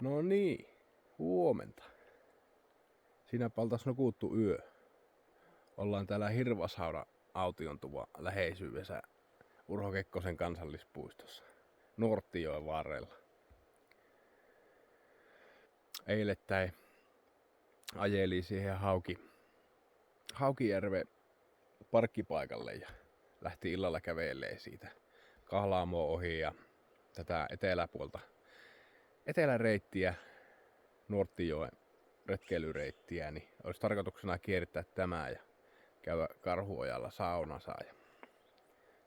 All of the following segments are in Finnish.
No niin, huomenta. Siinäpä oltais nukuttu yö. Ollaan täällä Hirvashaudan autiontuvaa läheisyydessä Urho Kekkosen kansallispuistossa Nuorttijoen varrella. Eilettäin ajeli siihen Haukijärven parkkipaikalle ja lähti illalla kävelee siitä Kahlaamoa ohi ja tätä eteläreittiä, Nuorttijoen retkeilyreittiä, niin olisi tarkoituksena kiertää tämä ja käydä Karhuojalla saunassa ja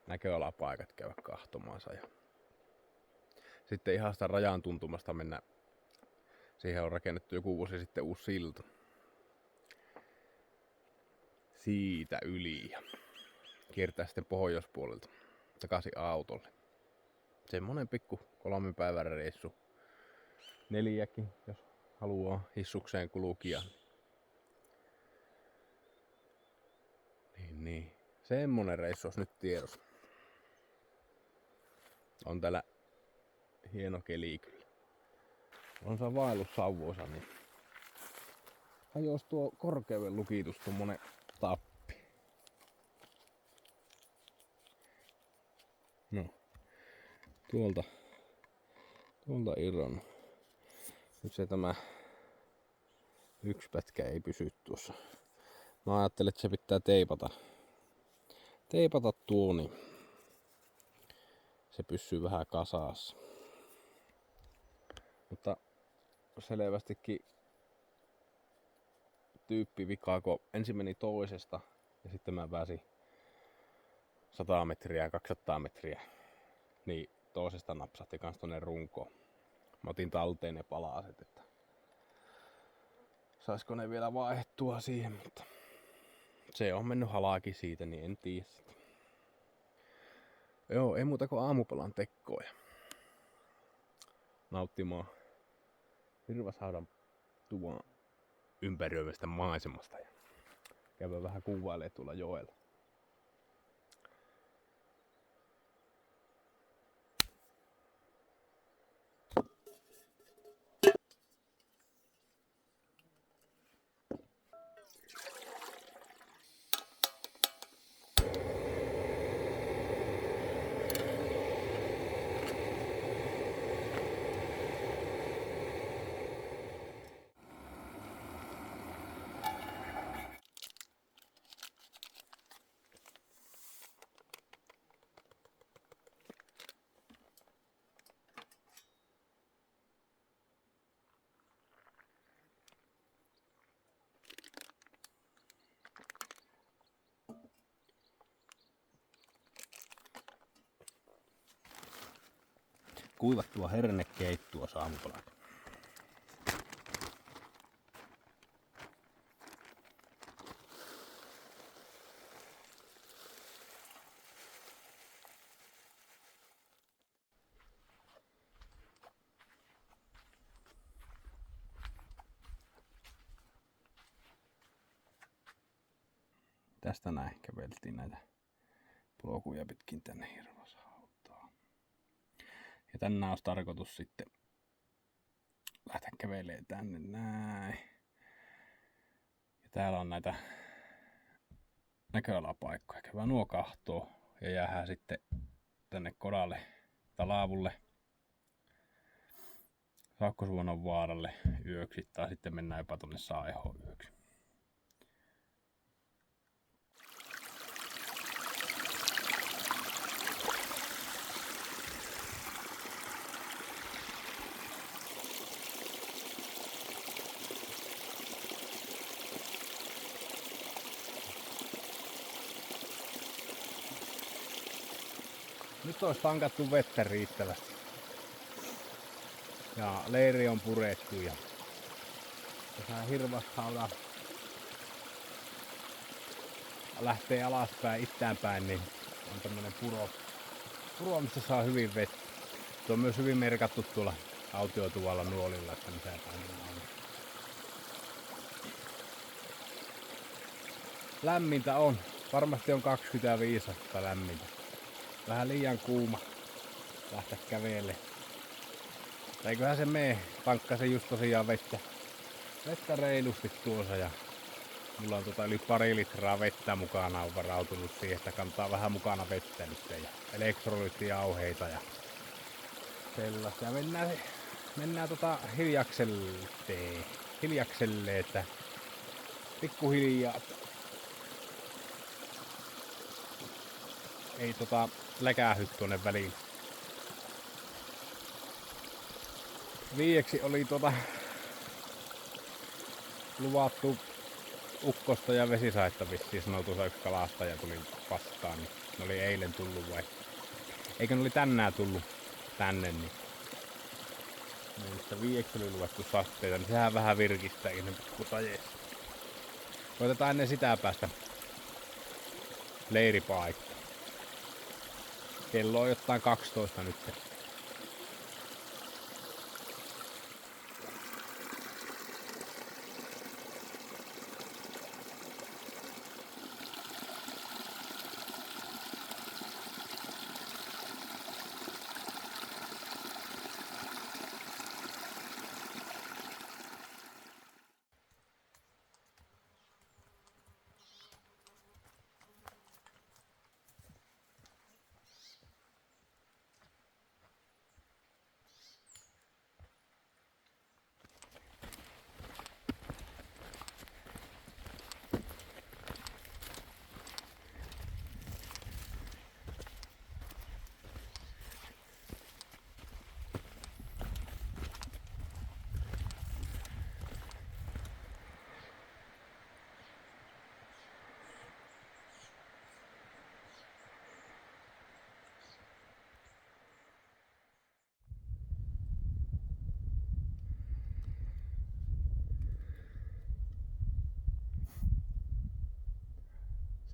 näköalapaikat käydä kahtomaansa. Ja sitten ihan sitä rajan tuntumasta mennä. Siihen on rakennettu joku vuosi sitten uusi silta. Siitä yli ja kiertää sitten pohjoispuolelta takaisin autolle. Semmonen pikku 3 päivän reissu. 4kin, jos haluaa hissukseen kulkia. Niin. Semmonen reissu olisi nyt tiedossa. On täällä hieno keli kyllä. On se vaellus sauvoisa, niin hajois tuo korkeuden lukitus tommonen tappi. No. Tuolta irronnut. Nyt se tämä yksi pätkä ei pysy tuossa. Mä ajattelin, että se pitää teipata tuo, niin se pysyy vähän kasassa. Mutta selvästikin tyyppivikaa, kun ensin meni toisesta ja sitten mä pääsin 100 metriä ja 200 metriä, niin toisesta napsahti kans tonne runkoon. Mä otin talteen ne palaset, että saisko ne vielä vaihdettua siihen, mutta se on mennyt halaki siitä, niin en tiedä sitä. Joo, ei muuta kuin aamupalan tekkoa ja nauttimaan Hirvashaudan tuvan ympäröivästä maisemasta ja käydään vähän kuvailemaan tuolla joella. Kuivattua hernekeittoa saamupalaa. Tästä näin käveltiin näitä polkuja pitkin tänne Hirvashautaan. Ja tänään olisi tarkoitus sitten lähteä kävelemään tänne näin. Ja täällä on näitä näköalapaikkoja. Käydään nuo kahtoo ja jäädään sitten tänne Kodalle tai Laavulle Saukkosuonnon vaaralle yöksi tai sitten mennään jopa tonne Saihoon yöksi. Nyt olisi tankattu vettä riittävästi. Ja leiri on purettu ja tässä Hirvashauda lähtee alaspäin itäänpäin, niin on tämmönen puro, missä saa hyvin vettä. Se on myös hyvin merkattu tuolla autiotuvalla nuolilla, että missä päin on. Lämmintä on. Varmasti on 25 astetta lämmintä. Vähän liian kuuma lähteä kävelemään. Eiköhän se mee. Tankkasin just tosiaan vettä reilusti tuossa ja mulla on yli 2 litraa vettä mukana, on varautunut siihen, että kantaa vähän mukana vettä nyt ja elektrolyyttijauheita ja sellaista. Ja mennään hiljakselle, että pikkuhiljaa ei läkähy tuonne väliin. Viieksi oli luvattu ukkosta ja vesisaetta vissiin, sanoi tuossa yksi kalastaja tuli vastaan, niin ne oli eilen tullut vai? Eikö ne oli tänään tullut tänne, niin viieksi oli luvattu sasteita, niin sehän vähän virkistää ennen pikkutajeessa. Koitetaan ennen sitä päästä leiripaikkaan. Kello on jotain 12 nyt.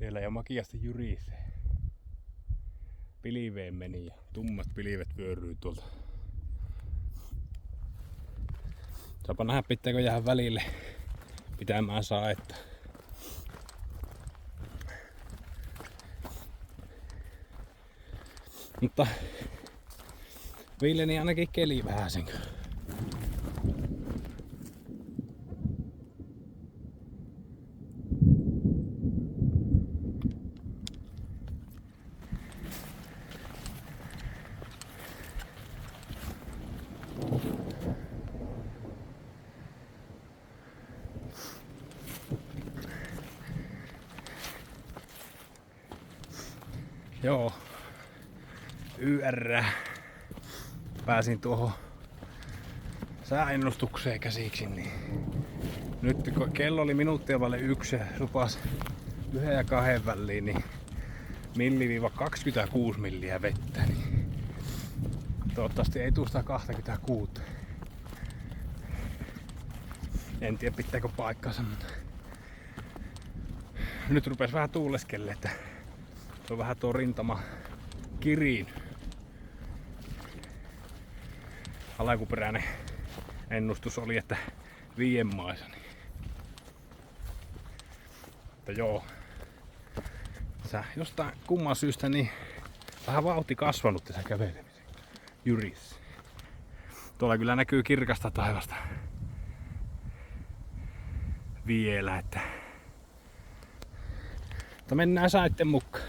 Siellä jo makiasti jyrisee. Pilveen meni ja tummat pilvet vyöryy tuolta. Saapa nähdä, pitääkö jäädä välille pitämään saetta. Mutta viileni ainakin keli vähäsen. Joo, YR. Pääsin tuohon sääennustukseen käsiksi, niin nyt kun kello oli minuuttia vaille 1 ja lupas 1 ja 2 väliin, niin 1–26 milliä vettä, niin toivottavasti ei tuu sitä 26. En tiedä pitääkö paikkansa, mutta nyt rupes vähän tuuleskelle, että se on vähän tuo rintama kiriin. Alkuperäinen ennustus oli, että 5 maissa. Mutta joo. Sä jostain kumman syystä niin vähän vauhti kasvanut tässä kävelemisen jyrissä. Tuolla kyllä näkyy kirkasta taivasta vielä, että mutta mennään saitten mukaan.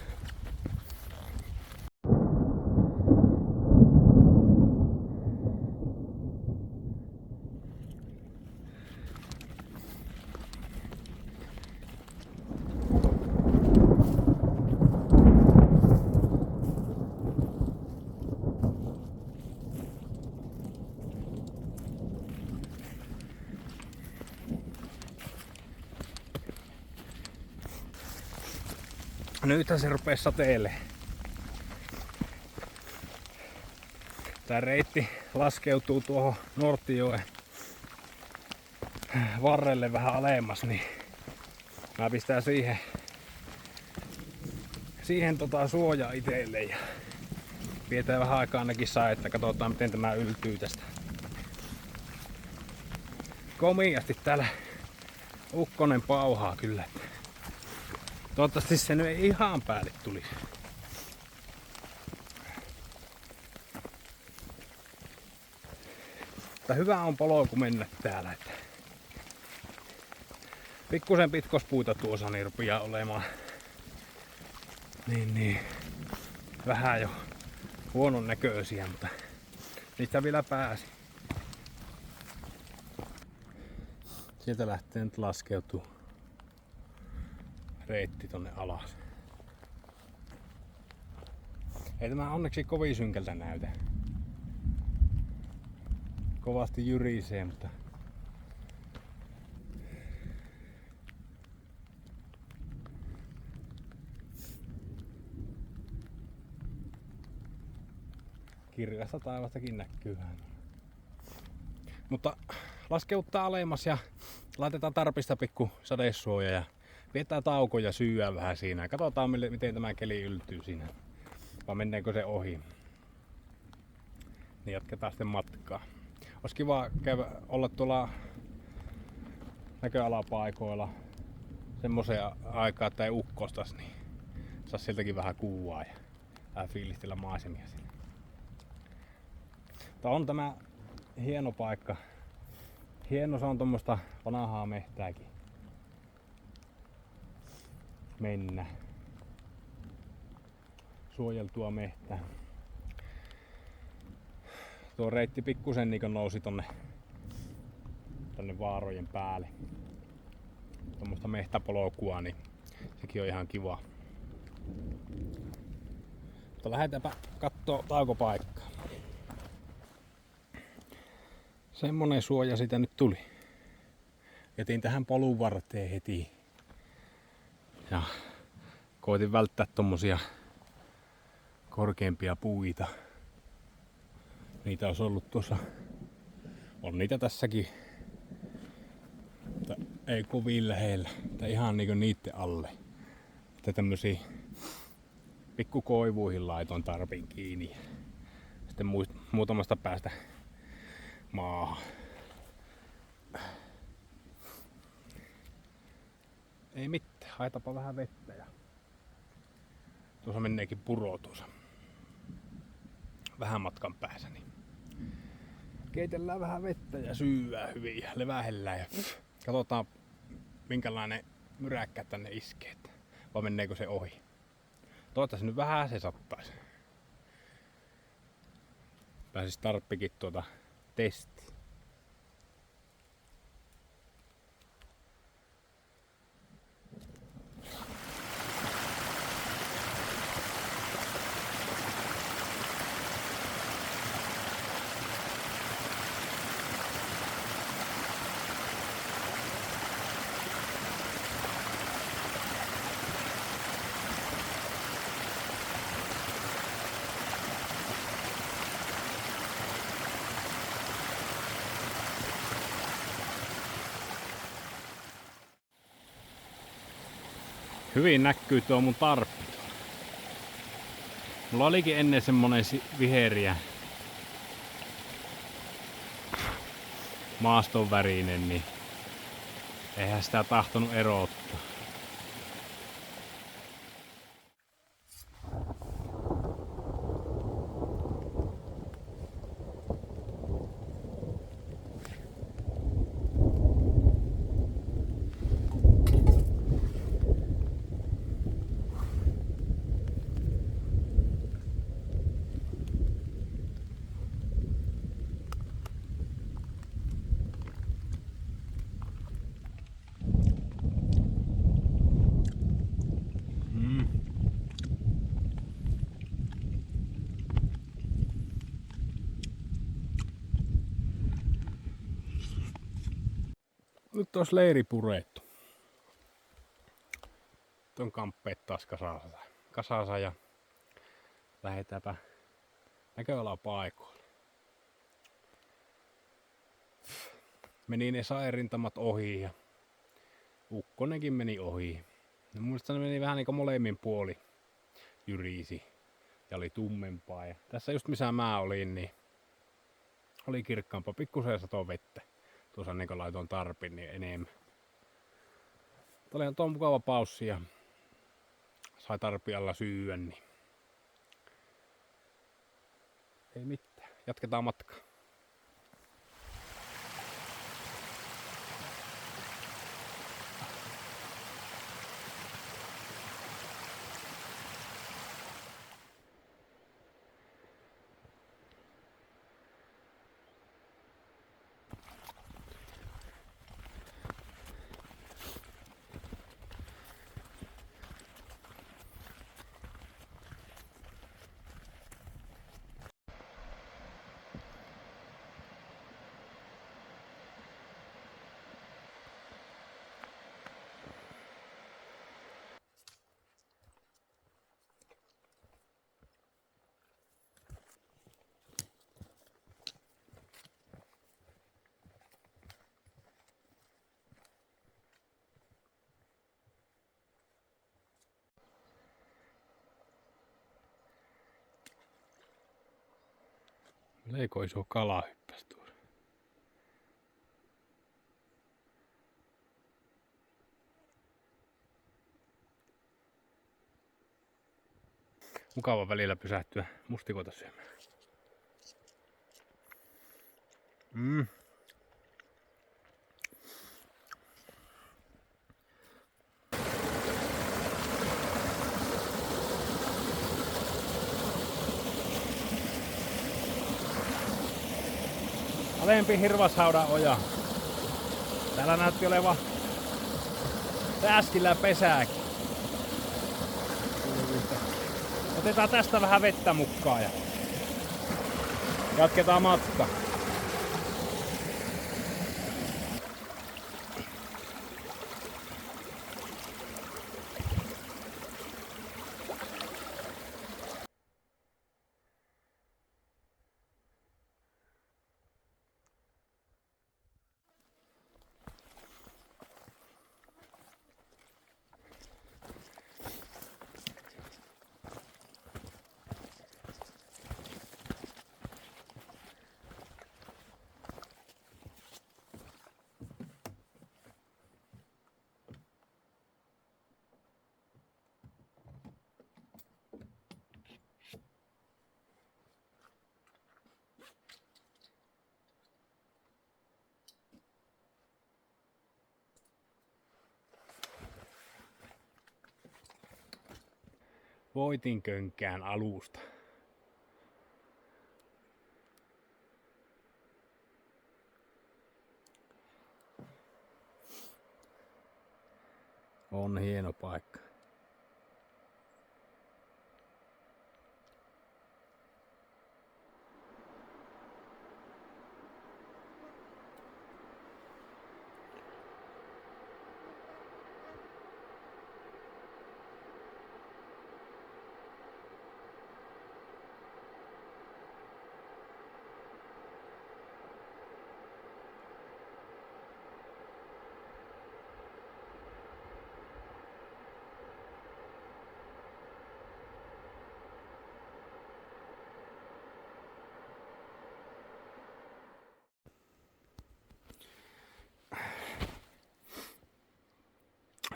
Nythän se rupee sateelle. Tää reitti laskeutuu tuohon Nuorttijoen varrelle vähän alemmas, niin mä pistän siihen suojaa itelle ja pidetään vähän aikaa ainakin saetta. Katsotaan miten tämä yltyy tästä. Komiasti täällä ukkonen pauhaa kyllä. Toivottavasti se nyt ei ihan päälle tulisi. Mutta hyvä on polku mennä täällä. Että pikkusen pitkospuita tuossa niin rupeaa olemaan. Niin. Vähän jo huonon näköisiä, mutta niistä vielä pääsi. Sieltä lähtee nyt laskeutuu reitti tonne alas. Ei tämä onneksi kovin synkältä näytä. Kovasti jyrisee, mutta kirkasta taivastakin näkyy vähän. Mutta laskeuttaa alemmas ja laitetaan tarpista pikku sadesuoja ja pidetään tauko ja syyä vähän siinä. Katsotaan miten tämä keli yltyy siinä. Vai menneekö se ohi. Niin jatketaan sitten matkaa. Olisi kiva olla tuolla näköalapaikoilla semmoisen aikaa, että ei ukkostas, niin saisi sieltäkin vähän kuvaa ja vähän fiilistellä maisemia siinä. Mutta on tämä hieno paikka. Hieno, se on tuommoista vanhaa mehtääkin mennä. Suojeltua mehtää. Tuo reitti pikkusen niin nousi tonne vaarojen päälle. Tuommoista mehtäpolkua, niin sekin on ihan kiva. Mutta lähdetäänpä kattoo taukopaikkaa. Semmonen suoja siitä nyt tuli. Jätin tähän polun varteen heti. Ja koitin välttää tommosia korkeampia puita. Niitä olisi ollut tuossa. On niitä tässäkin. Mutta ei kovin lähellä. Tai ihan niinku niitten alle. Että tämmösiä pikkukoivuihin laitoin tarpin kiinni. Sitten muutamasta päästä maahan. Ei mitään, haetapa vähän vettä ja tuossa menneekin puro tuossa vähän matkan päässä, niin keitellään vähän vettä ja syyää hyvin ja levähellään ja katsotaan minkälainen myräkkä tänne iskee, vai menneekö se ohi. Toivottavasti nyt vähän se sattaisi. Pääsis tarppikin testiin. Hyvin näkyy tuo mun tarppi. Mulla olikin ennen semmonen viheriä maaston värinen, niin eihän sitä tahtonut erottaa. Nyt olisi leiri purettu. Tuon kamppeet taas kasassa ja lähdetäänpä näköalapaikoille. Meni ne saerintamat ohi ja ukkonenkin meni ohi. No, mun mielestä ne meni vähän niinku molemmin puoli jyrisi ja oli tummempaa. Ja tässä just missä mä olin, niin oli kirkkaampaa. Pikkusen satoi vettä. Tuossa niin laitoin tarpin niin enemmän. Tämä oli tuo mukava paussi ja sai tarpi alla syyä, niin ei mitään. Jatketaan matkaa. Leiko iso kala hyppäsi tuossa. Mukava välillä pysähtyä mustikoita syömään. Alempi Hirvashaudan oja. Täällä näytti olevan pääskillä pesääkin. Otetaan tästä vähän vettä mukaan ja jatketaan matkaa. Voitinkönkään alusta. On hieno paikka.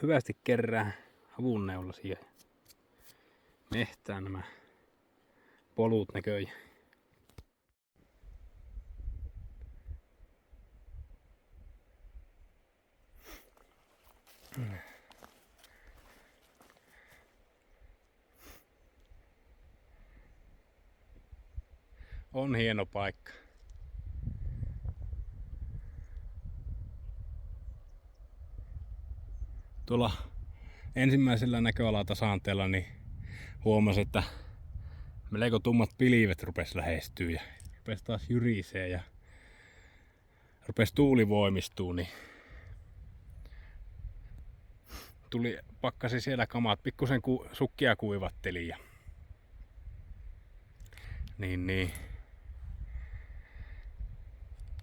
Hyvästi kerää havunneulasia mehtään nämä polut näköjään. On hieno paikka. Tuolla ensimmäisellä näköalatasanteella niin huomasin, että melko tummat pilvet rupesi lähestyä ja rupesi taas jyrisee ja rupesi tuuli voimistuu, niin tuli pakkasi siellä kamat, pikkusen sukkia kuivatteli ja niin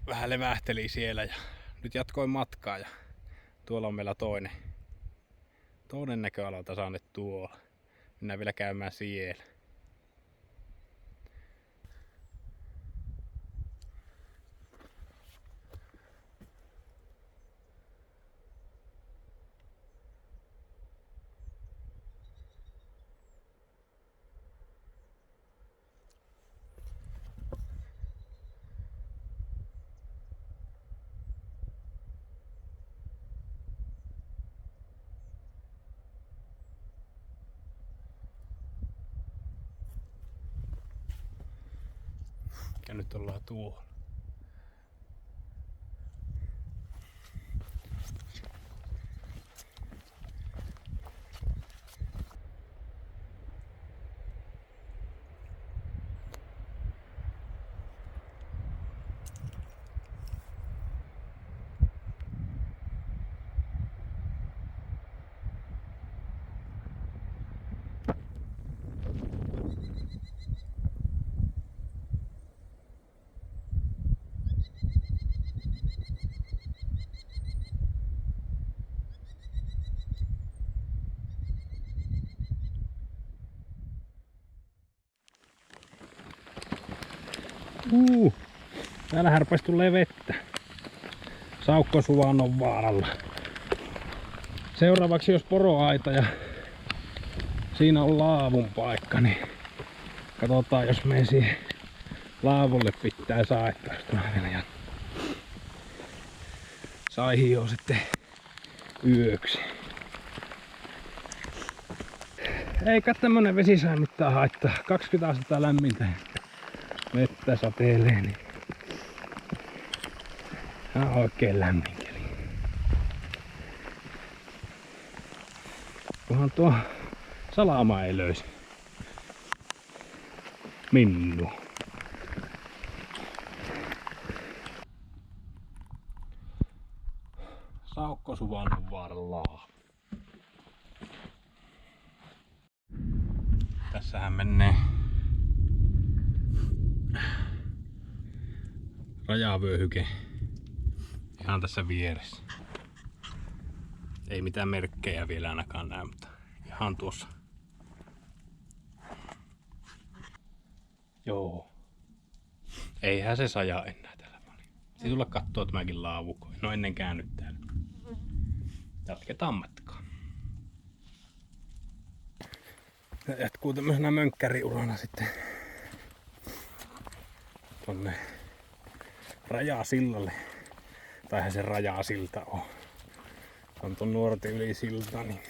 vähän levähteli siellä ja nyt jatkoin matkaa ja tuolla on meillä toinen näköalatasanne tuolla. Mennään vielä käymään siellä. Ja nyt ollaan tuolla. Täällähän rupesi tulee vettä. Saukkosuvannon vaaralla. Seuraavaksi jos poroaita ja siinä on laavun paikka, niin katsotaan jos me siihen laavulle pitää saettaa. Saihin on sitten yöksi. Eikä tämmönen vesi saa mitään haittaa. 20 astetta lämmintä vettä satelee, niin on oikein lämmin keli. Kunhan tuo salama ei löisi minua. Saukkosuvannon varlaa. Tässähän menee rajavyöhyke ihan tässä vieressä. Ei mitään merkkejä vielä ainakaan näy, mutta ihan tuossa. Joo. Eihän se saja enää täällä paljon. Sitten tulla kattoo tämäkin laavuko. En ole ennen käynyt täällä. Jatketaan matkaa. Ja jatkuu tämmöisenä mönkkäriurana sitten tonne Rajasillalle. Taihan se Rajasilta on. On ton Nuorten yli silta, niin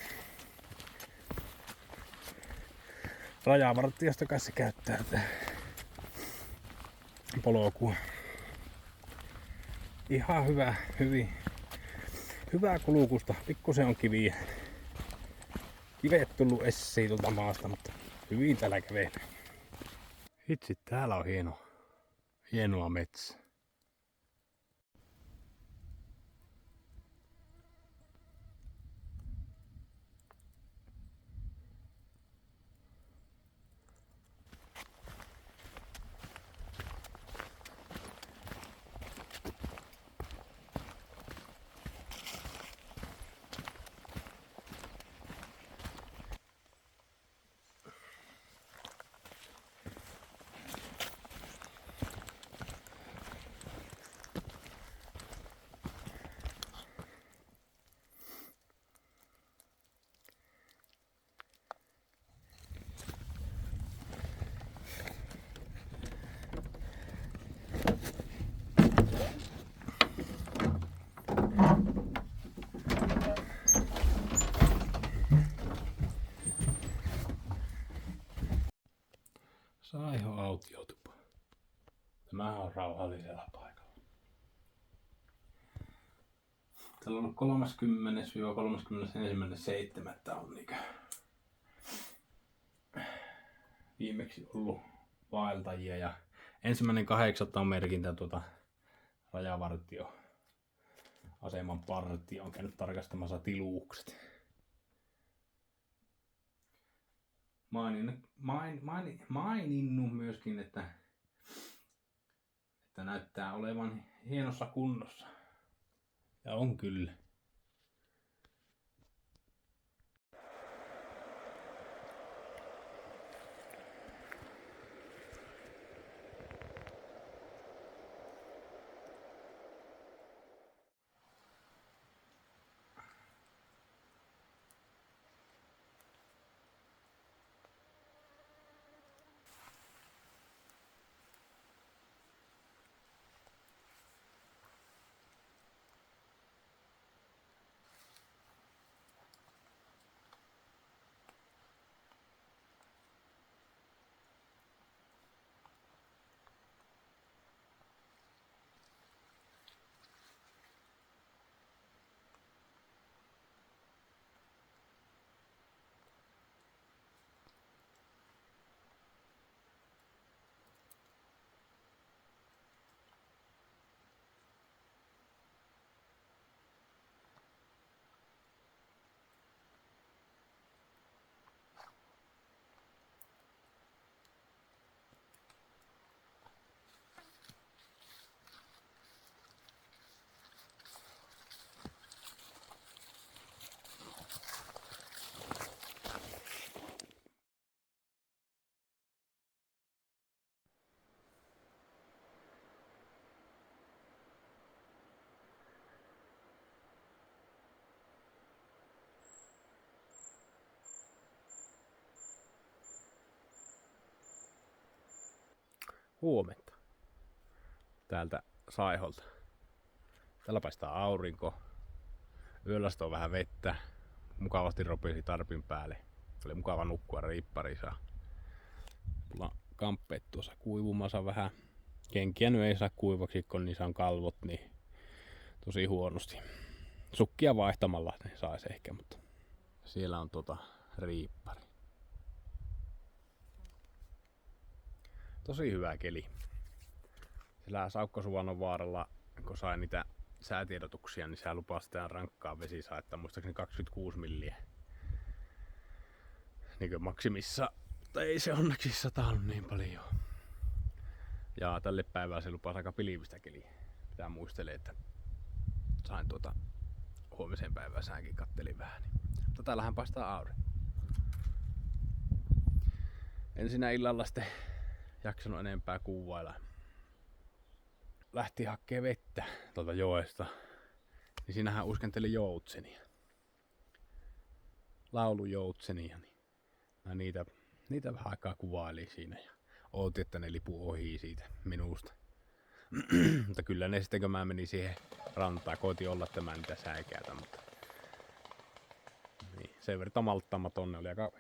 rajavartiosta kanssa käyttää tätä polkua. Ihan hyvää kulukusta. Pikkusen on kiviä. Kivet tullut essiin tuolta maasta, mutta hyvin täällä kävelee. Hitsi, täällä on hienoa metsä. Saihon autiotupa. Tämähän on rauhallisella paikalla. Täällä on 30-31.7. on niinkö viimeksi ollut vaeltajia ja 1.8. on merkintä rajavartio aseman partio on käynyt tarkastamassa tiluukset. Maininnut myöskin, että näyttää olevan hienossa kunnossa. Ja on kyllä. huomenta täältä Saiholta. Täällä paistaa aurinko. Yöllä on vähän vettä. Mukavasti ropisi tarpin päälle. Oli mukava nukkua riipparissa. Mulla on kamppeet tuossa kuivumassa vähän. Kenkiä nyt ei saa kuivaksi, kun niissä on kalvot, niin tosi huonosti. Sukkia vaihtamalla ne sais ehkä, mutta siellä on riippari. Tosi hyvä keli. Sillä Saukkosuvannon vaaralla, kun sai niitä säätiedotuksia, niin se lupasi tähän rankkaa vesisaetta, muistaakseni 26 milliä. Niin maksimissa, mutta ei se onneksi satanut niin paljon. Ja tälle päivälle se lupasi aika pilvistä keliä. Pitää muistelee, että sain huomiseen päivään säänkin kattelin vähän. Mutta täällähän paistaa aurinko. Ensinnä illalla sitten jaksanut enempää kuvailla. Lähti hakkee vettä tuolta joesta. Niin siinähän uskenteli joutsenia. Laulujoutsenia. Niin mä niitä vähän aikaa kuvailin siinä ja ootin, että ne lipuu ohi siitä minusta. Mutta kyllä ne sitten, kun mä menin siihen rantaan, koitin olla, että mä niitä säikäytä, mutta niin, sen verran malttaamaton ne oli aika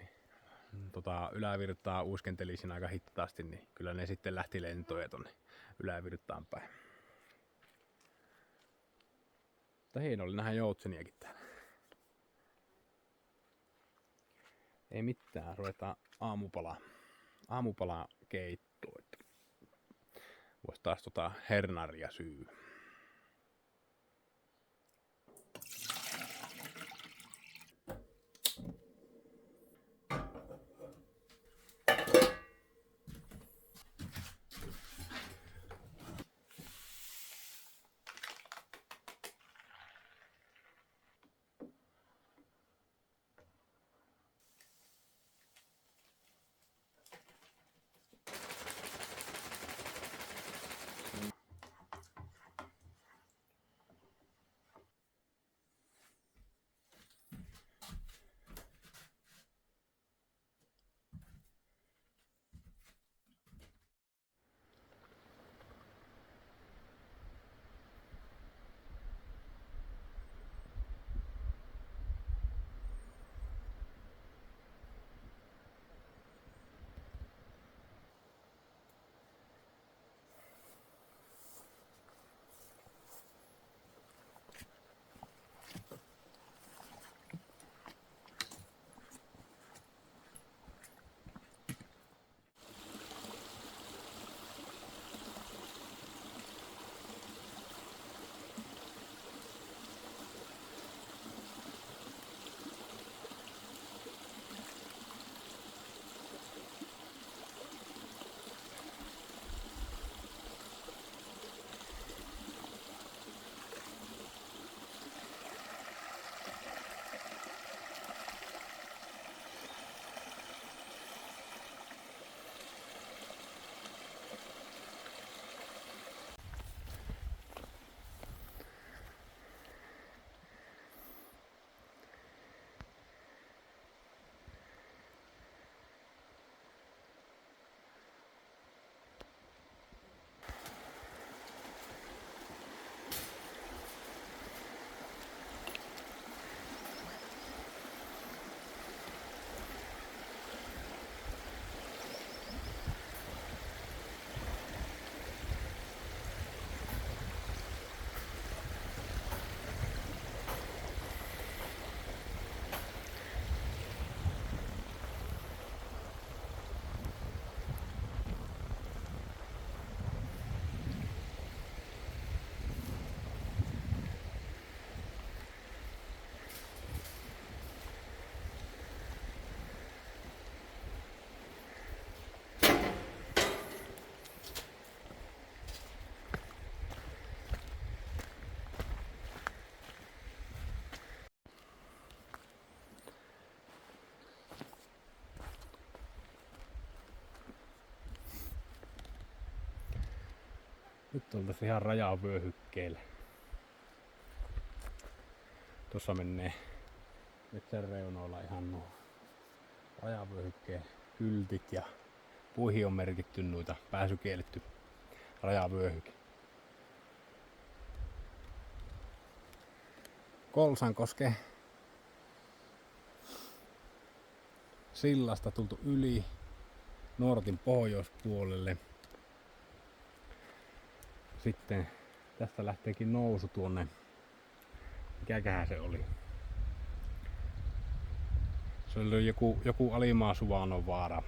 ylävirtaa uiskenteli siinä aika hitaasti, niin kyllä ne sitten lähti lentoja tonne ylävirtaan päin. Mutta hieno oli nähdä joutseniakin täällä. Ei mitään, ruvetaan aamupala keittoa. Vois taas hernaria syy. Nyt oltaisiin ihan rajavyöhykkeellä. Tuossa menee metsän reunoilla ihan nuo rajavyöhykkeen kyltit ja puihin on merkitty noita pääsykielletty rajavyöhyke. Kolsankosken sillasta tultu yli Nuortin pohjoispuolelle. Sitten tästä lähteekin nousu tuonne, mikäköhän se oli? Se oli joku Alimaa Suvanon vaara.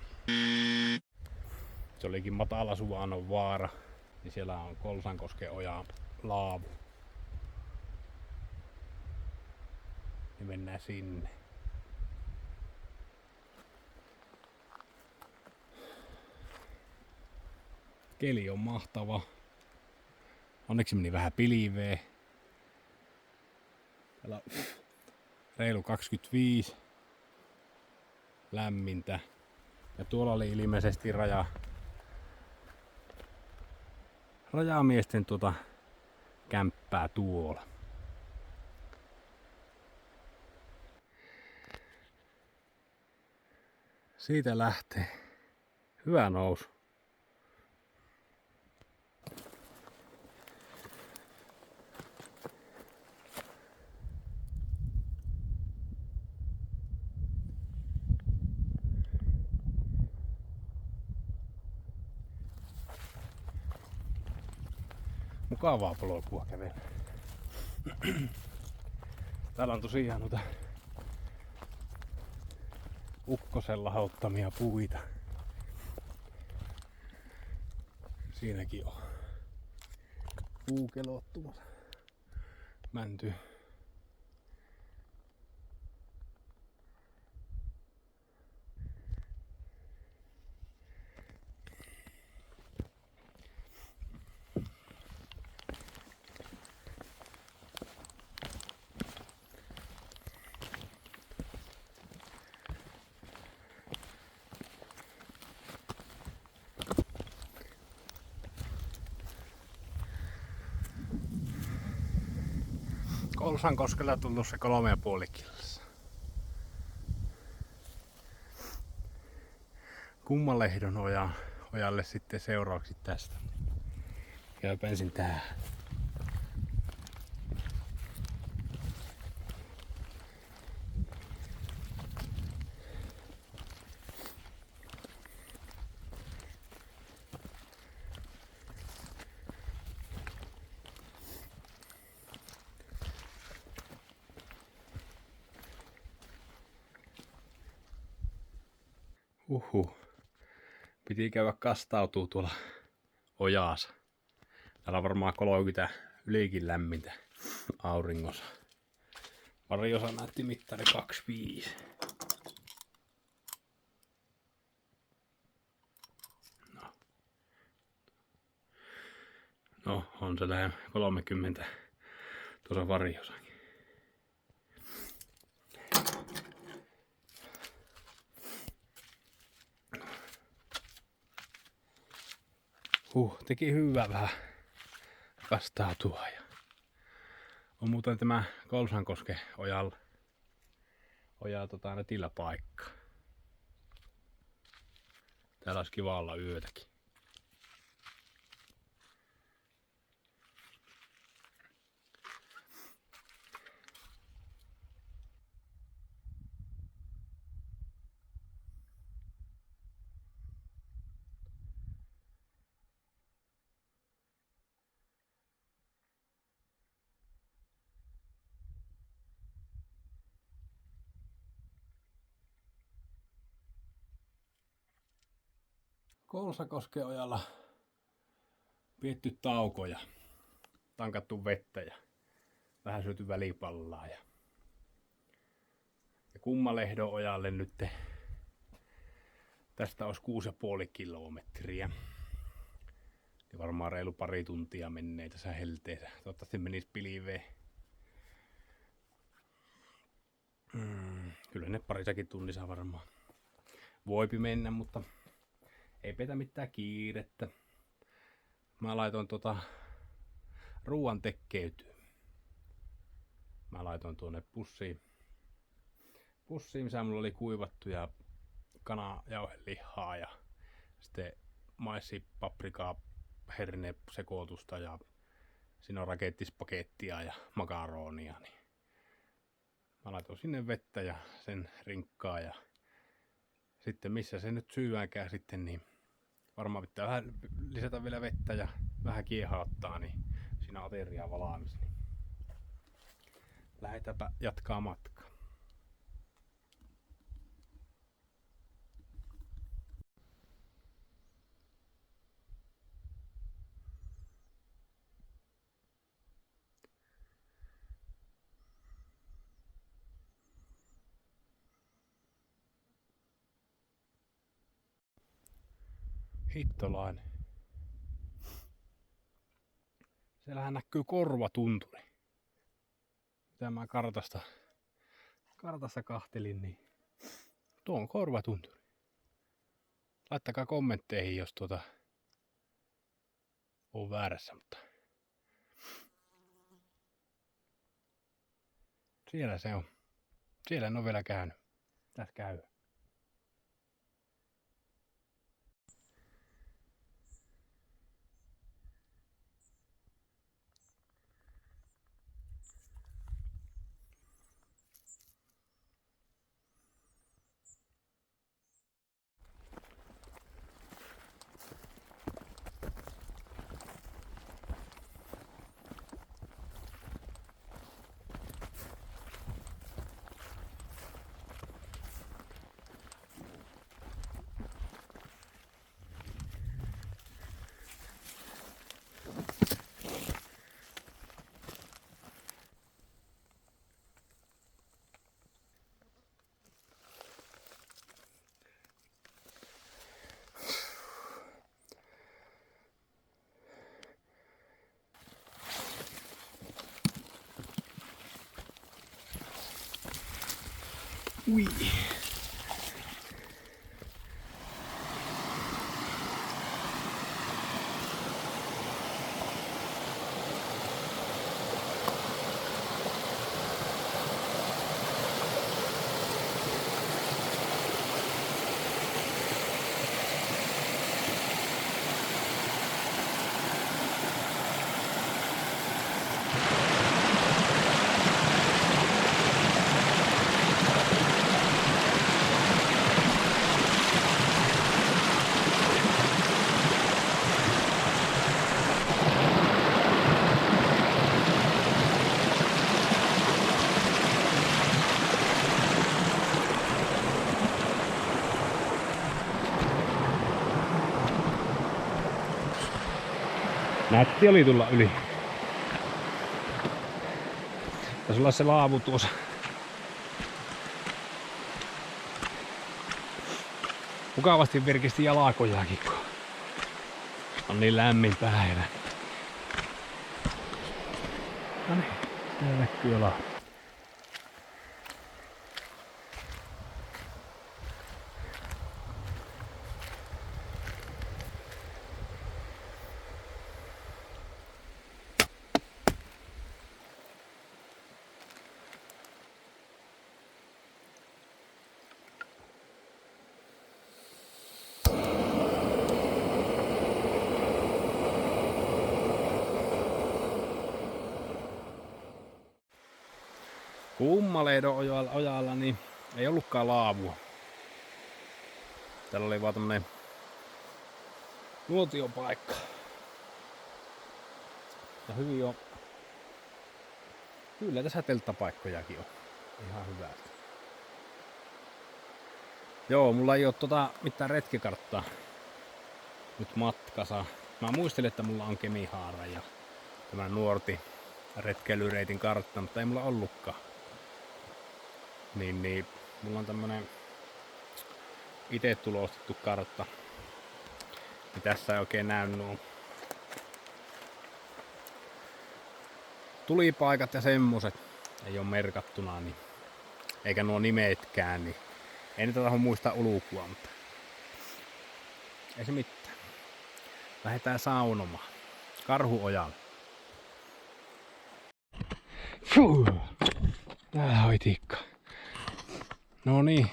Se olikin Matala Suvanon vaara, niin siellä on Kolsankosken ojan laavu. Niin mennään sinne. Keli on mahtava. Onneksi meni vähän pilveä. Täällä on reilu 25 lämmintä. Ja tuolla oli ilmeisesti rajamiesten kämppää tuolla. Siitä lähtee. Hyvä nousu. Mukavaa polkua kävellä. Täällä on tosiaan noita ukkosen lahouttamia puita. Siinäkin on puukelottumat. Mänty. Kolsankoskella tullut se 3,5 kilsaa. Kummanlehdon ojalle sitten seuraavaksi tästä. Käypä ensin tähän. Piti käydä kastautuu tuolla ojassa. Täällä on varmaan 30 ylikin lämmintä auringossa. Varjossa näytti mittari 25. No on se lähellä 30 tuossa varjossakin. Teki hyvää vähän kastautua. Ja on muuten tämä Kolsankosken ojalla nätillä paikka. Täällä olisi kiva olla yötäkin. Kolsankosken ojalla pietty taukoja, tankattu vettä ja vähän syöty välipallaa. Ja Kummanlehdon ojalle nyt tästä olisi 6,5 kilometriä. Ja varmaan reilu pari tuntia menee tässä helteessä. Toivottavasti menisi pilveen. Kyllä ne parisakin tunnissa varmaan voipi mennä, mutta ei petä mitään kiirettä. Mä laitoin ruuan tekeytyy. Mä laitoin tuonne pussiin, missä mulla oli kuivattuja kanajauhelihaa ja sitten maissi, paprikaa, hernesekoitusta ja siinä on rakettispakettia ja makaronia. Niin mä laitoin sinne vettä ja sen rinkkaa ja sitten missä se nyt syyäänkään sitten, niin varmaan pitää vähän lisätä vielä vettä ja vähän kiehauttaa, niin siinä on ateria valmis. Niin lähdetäänpä jatkaa matkaa. Hittolainen. Siellähän näkyy korvatunturi. Mitä mä kartasta kahtelin, niin tuo on korvatunturi. Laittakaa kommentteihin, jos on väärässä, mutta siellä se on. Siellä en ole vielä käynyt. Tässä käy. Ui. Nätti oli tulla yli. Tässä olla se laavu tuossa. Mukavasti virkisti jalkojakin, kun on niin lämmin päivä. No niin, täällä näkyy jo laavu. Kummaleidon ojalla niin ei ollutkaan laavua. Täällä oli vaan tämmönen nuotiopaikka. Ja hyvin on. Kyllä tässä telttapaikkojakin on. Ihan hyvä. Joo, mulla ei oo mitään retkikarttaa nyt matkassa. Mä muistelin, että mulla on Kemihaara ja tämä nuorti retkeilyreitin kartta, mutta ei mulla ollutkaan. Niin, mulla on tämmönen ite tulostettu kartta. Ja tässä ei oikein näy nuo tulipaikat ja semmoset. Ei oo merkattuna, niin, eikä nuo nimetkään, niin ei niitä tahdo muistaa ulkua, mutta ei se mitään. Lähdetään saunomaan. Karhuojalle. Tää hoitikka. No niin.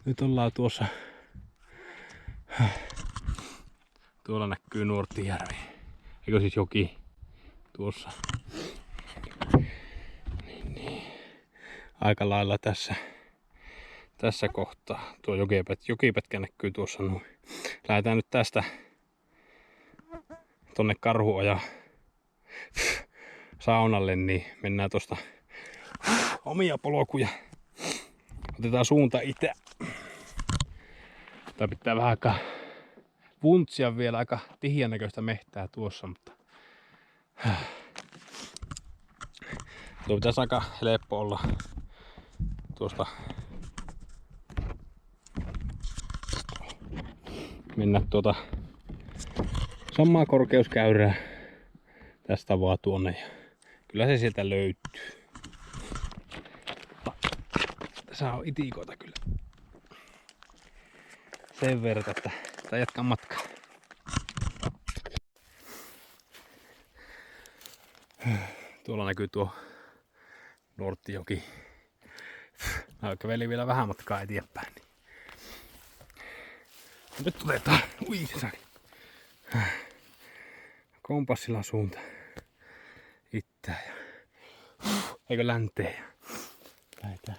Nyt ollaan tuossa. Tuolla näkyy Nuortijärvi. Eikö siis joki? Tuossa. Niin. Aika lailla tässä kohtaa. Tuo jokipätkä näkyy tuossa noin. Lähdetään nyt tästä tonne Karhuojan saunalle, niin mennään tosta omia polkuja. Otetaan suunta itse. Tää pitää vähän aikaa vuntsia vielä, aika tihiän näköistä mehtää tuossa, mutta tuo pitäisi aika helppo olla tuosta mennä samaa korkeuskäyrää tästä vaan tuonne ja kyllä se sieltä löytyy. Tässä on itikoita kyllä sen verran, että tää jatkaa matkaa. Tuolla näkyy tuo Nuorttijoki. Mä kävelin vielä vähän matkaa eteenpäin. Nyt otetaan. Ui se sari. Kompassilla suunta. Ittää ja eikö länteen ja lähdetään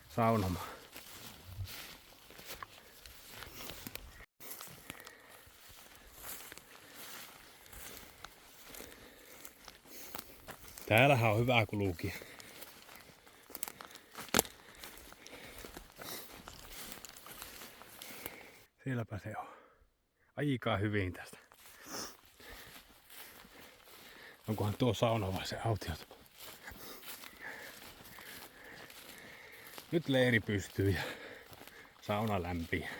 saunomaan. Täällähän on hyvää kulkia. Sielläpä se on. Aika hyvin tästä. Onkohan tuo sauna vai se autiotapa? Nyt leiri pystyy ja sauna lämpiää.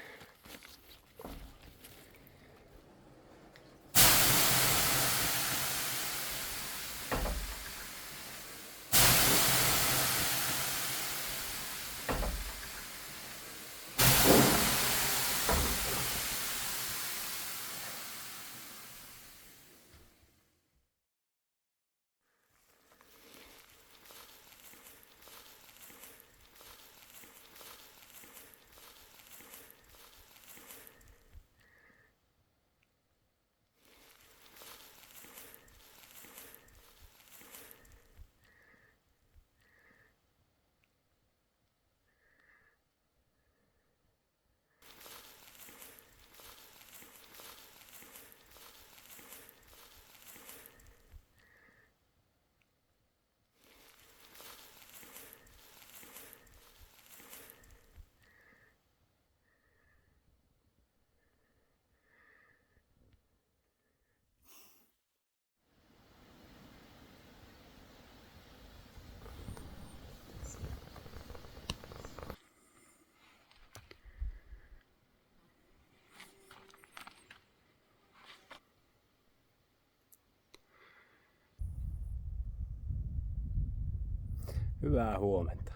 Hyvää huomenta.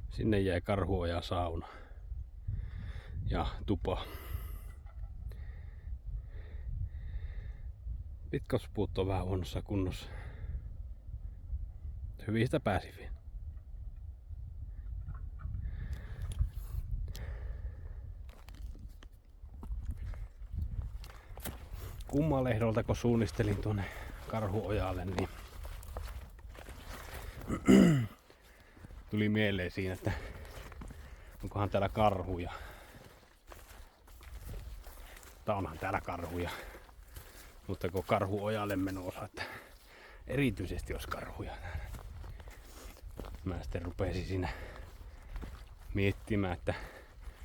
Sinne jäi Karhuojan sauna ja tupa. Pitkospuut on vähän huonossa kunnossa. Hyvin sitä pääsi vielä. Kummalehdolta kun suunnistelin tuonne Karhuojalle, niin tuli mieleen siinä, että onkohan täällä karhuja. Tai onhan täällä karhuja. Mutta kun Karhuojalle menossa, että erityisesti olisi karhuja. Mä sitten rupesin siinä miettimään, että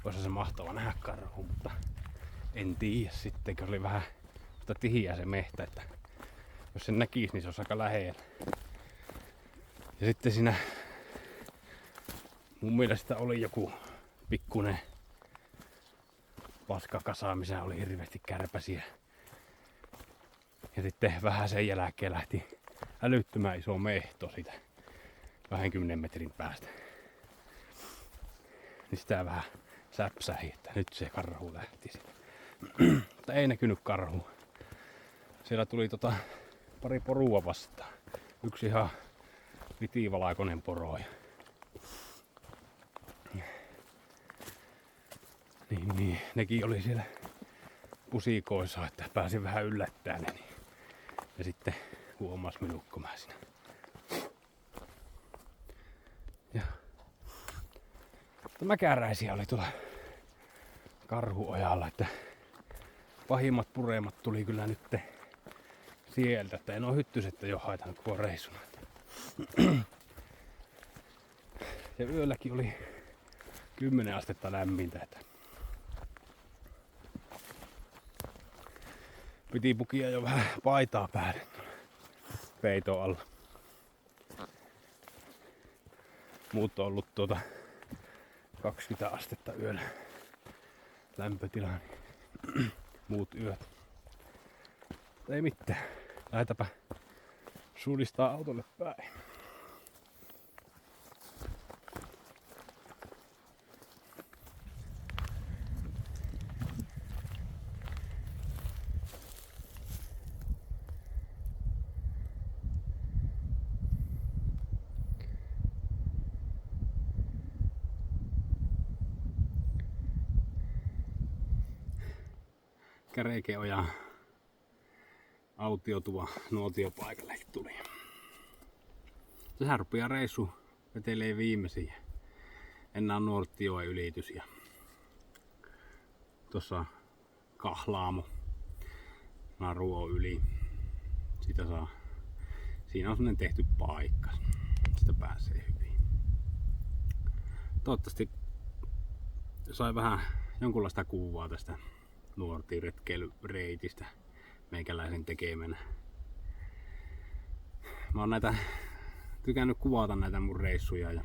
olisi se mahtava nähdä karhu, mutta en tiedä sitten, kun oli vähän tihiä se mehtä, että jos sen näkisi, niin se olisi aika lähellä. Ja sitten siinä mun mielestä oli joku pikkunen paskakasa, missä oli hirveästi kärpäsiä. Ja sitten vähän sen jälkeen lähti älyttömän iso mehto siitä 20 metrin päästä. Niin sitä vähän säpsähi, että nyt se karhu lähti. Mutta ei näkynyt karhu. Siellä tuli pari porua vastaan. Yksi ihan vitiivalaikoneen poro. Niin, nekin oli siellä pusikoissa, että pääsin vähän yllättämään ne. Ja sitten huomas minukko mä siinä. Ja mäkäräisiä oli tuolla Karhuojalla, että pahimmat puremat tuli kyllä nyt sieltä, että en oo hyttysettä jo haitannut koko reissuna. Ja yölläkin oli 10 astetta lämmintä, että piti pukia jo vähän paitaa päälle peiton alla. Muut on ollut 20 astetta yöllä lämpötila, niin muut yöt. Ei mitään. Lähdetäpä sulistaa autolle päin. Käreikeojan autiotuva nuotiopaikalle tuli. Tässä rupeaa reissu vetelee viimeisiä. Enää on Nuorttijoen ylitys ja tuossa Kahlaamo naru on yli. Siinä on sellainen tehty paikka. Sitä pääsee hyvin. Toivottavasti sai vähän jonkunlaista kuvaa tästä Nuortin retkeilyreitistä meikäläisen tekemänä. Mä oon tykännyt kuvata näitä mun reissuja ja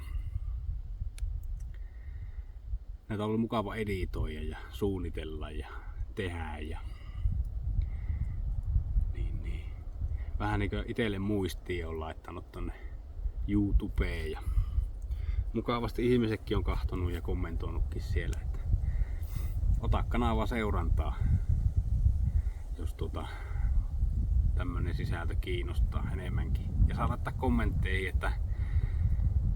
näitä on ollut mukava editoida ja suunnitella ja tehdä ja niin. Vähän niinkö itelle muistiin on laittanut tonne YouTubeen ja mukavasti ihmisetkin on kahtonut ja kommentoinutkin siellä, että ota kanavaa seurantaa, jos tämmönen sisältö kiinnostaa enemmänkin. Ja saa laittaa kommentteihin, että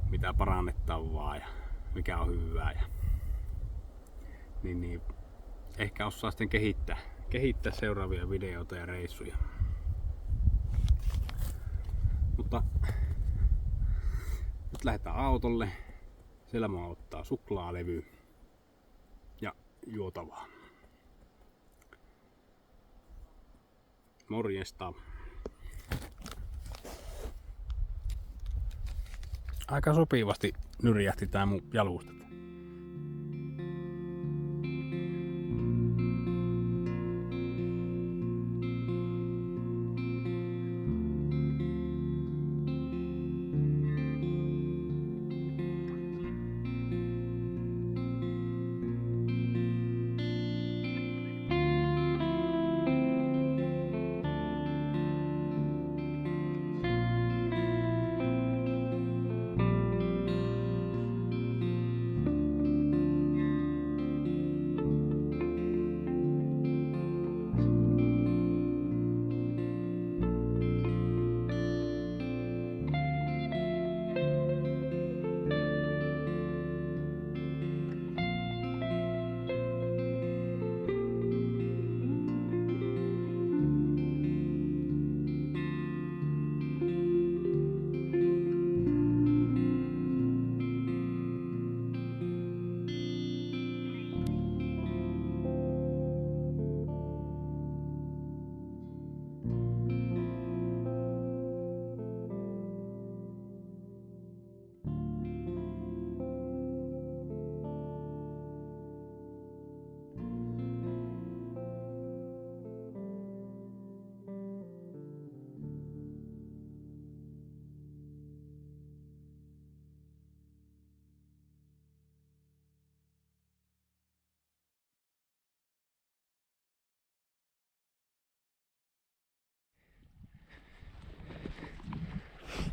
mitä parannettavaa ja mikä on hyvää. Ja niin ehkä osaa sitten kehittää seuraavia videoita ja reissuja. Mutta nyt lähdetään autolle. Siellä mä ottaa suklaalevy ja juotavaa. Morjesta. Aika sopivasti nyrjähti tää mun jalustat.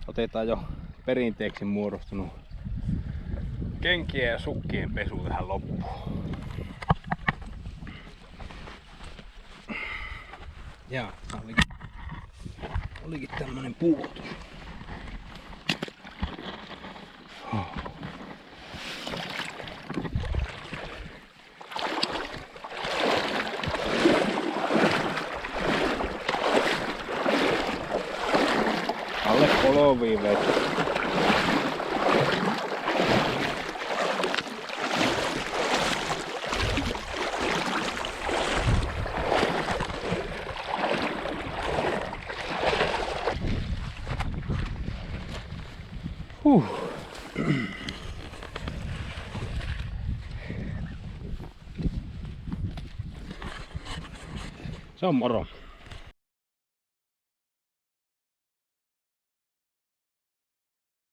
Otetaan jo perinteeksi muodostunut kenkien ja sukkien pesu tähän loppuun. Ja olikin tämmönen puutus. Alle polviin vettä. Se on moro.